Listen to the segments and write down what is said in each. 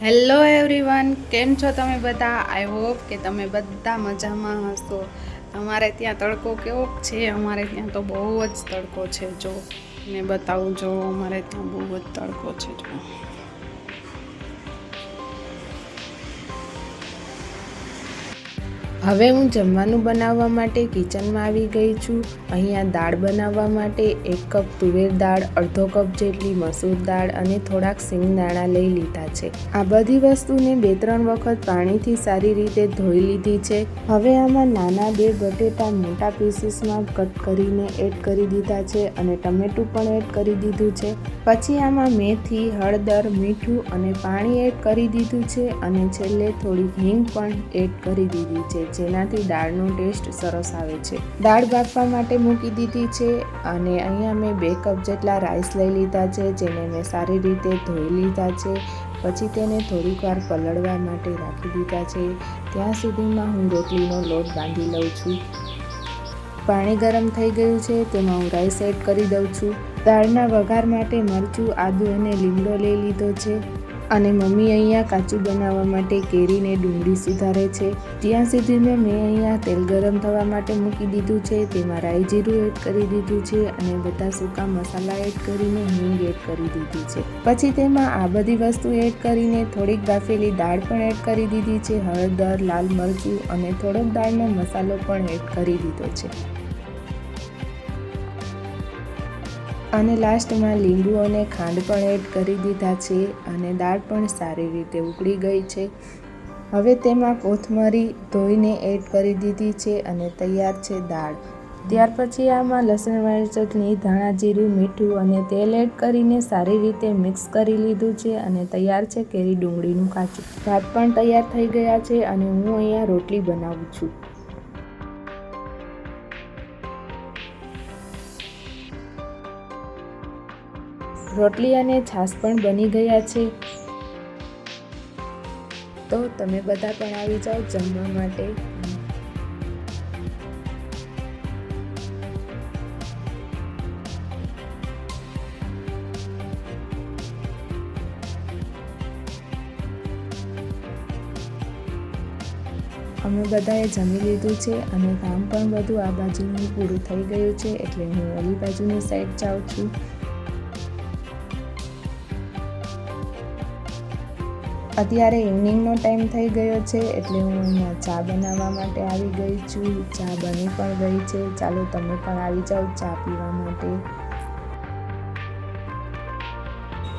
Hello everyone, કેમ છો તમે બધા? આઈ હોપ કે તમે બધા મજામાં હશો. તમારે ત્યાં તડકો કેવો છે? અમારે ત્યાં તો બહુ જ તડકો છે. જો મેં બતાવું, જો અમારે ત્યાં બહુ જ તડકો છે. જો હવે હું જમવાનું બનાવવા માટે કિચનમાં આવી ગઈ છું. અહીંયા દાળ બનાવવા માટે 1 કપ તુવેર દાળ, અડધો કપ જેટલી મસૂર દાળ અને થોડાક સિંગદાણા લઈ લીધા છે. આ બધી વસ્તુને 2-3 વખત પાણીથી સારી રીતે ધોઈ લીધી છે. હવે આમાં નાના 2 બટેટા મોટા પીસીસમાં કટ કરીને એડ કરી દીધા છે અને ટમેટું પણ એડ કરી દીધું છે. પછી આમાં મેથી, હળદર, મીઠું અને પાણી એડ કરી દીધું છે અને છેલ્લે થોડીક હિંગ પણ એડ કરી દીધી છે, જેનાથી દાળનો ટેસ્ટ સરસ આવે છે. દાળ બાફવા માટે મૂકી દીધી છે અને અહીંયા મેં 2 કપ જેટલા રાઈસ લઈ લીધા છે, જેને મેં સારી રીતે ધોઈ લીધા છે. પછી તેને થોડીક વાર પલળવા માટે રાખી દીધા છે. ત્યાં સુધીમાં હું રોટલીનો લોટ બાંધી લઉં છું. પાણી ગરમ થઈ ગયું છે, તેમાં હું રાઈસ એડ કરી દઉં છું. દાળના વઘાર માટે મરચું, આદુ અને લીમડો લઈ લીધો છે અને મમ્મી અહીંયા કાચું બનાવવા માટે કેરીને ડુંગળી સુધારે છે. ત્યાં સુધીમાં મેં અહીંયા તેલ ગરમ થવા માટે મૂકી દીધું છે. તેમાં રાઈ જીરું એડ કરી દીધું છે અને બધા સૂકા મસાલા એડ કરીને હિંગ એડ કરી દીધી છે. પછી તેમાં આ બધી વસ્તુ એડ કરીને થોડીક બાફેલી દાળ પણ એડ કરી દીધી છે. હળદર, લાલ મરચું અને થોડોક દાળનો મસાલો પણ એડ કરી દીધો છે. અને લાસ્ટમાં લીંબુ અને ખાંડ પણ એડ કરી દીધા છે અને દાળ પણ સારી રીતે ઉકળી ગઈ છે. હવે તેમાં કોથમરી ધોઈને એડ કરી દીધી છે અને તૈયાર છે દાળ. ત્યાર પછી આમાં લસણવાળી ચટણી, ધાણા જીરું, મીઠું અને તેલ એડ કરીને સારી રીતે મિક્સ કરી લીધું છે અને તૈયાર છે કેરી ડુંગળીનું કાચું. ભાત પણ તૈયાર થઈ ગયા છે અને હું અહીંયા રોટલી બનાવું છું. રોટલી અને છાશ પણ બની ગયા છે. તો તમે બધા પણ આવી જાઓ જમવા માટે. અમે બધાએ જમી લીધું છે અને કામ પણ બધું આ બાજુનું પૂરું થઈ ગયું છે, એટલે હું ઓલી બાજુની સાઈડ જાઉં છું. અત્યારે ઇવનિંગનો ટાઈમ થઈ ગયો છે, એટલે હું અહીંયા ચા બનાવવા માટે આવી ગઈ છું. ચા બની પણ ગઈ છે. ચાલો તમે પણ આવી જાઓ ચા પીવા માટે.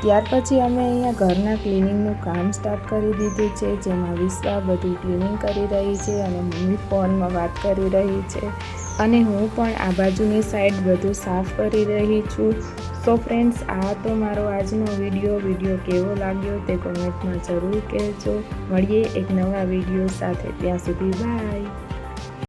ત્યાર પછી અમે અહીંયા ઘરના ક્લિનિંગનું કામ સ્ટાર્ટ કરી દીધું છે, જેમાં વિશ્વા બધું ક્લિનિંગ કરી રહી છે અને મમ્મી ફોનમાં વાત કરી રહી છે અને હું પણ આ બાજુની સાઈડ બધું સાફ કરી રહી છું. સો ફ્રેન્ડ્સ, આ તો મારો આજનો વિડીયો કેવો લાગ્યો તે કોમેન્ટમાં જરૂર કહેજો. મળીએ એક નવા વિડીયો સાથે. ત્યાં સુધી બાય.